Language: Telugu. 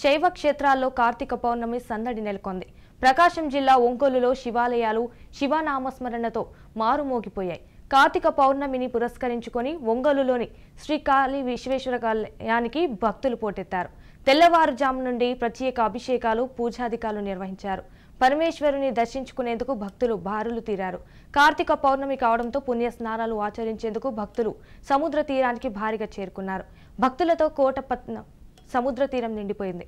శైవ క్షేత్రాల్లో కార్తీక పౌర్ణమి సందడి నెలకొంది. ప్రకాశం జిల్లా ఒంగోలులో శివాలయాలు శివనామస్మరణతో మారుమోగిపోయాయి. కార్తీక పౌర్ణమిని పురస్కరించుకొని ఒంగోలులోని శ్రీ కాళీ విశ్వేశ్వర ఆలయానికి భక్తులు పోటెత్తారు. తెల్లవారుజాము నుండి ప్రత్యేక అభిషేకాలు, పూజాధికాలు నిర్వహించారు. పరమేశ్వరుని దర్శించుకునేందుకు భక్తులు బారులు తీరారు. కార్తీక పౌర్ణమి కావడంతో పుణ్య స్నానాలు ఆచరించేందుకు భక్తులు సముద్ర తీరానికి భారీగా చేరుకున్నారు. భక్తులతో కోటపట్నం సముద్ర తీరం నిండిపోయింది.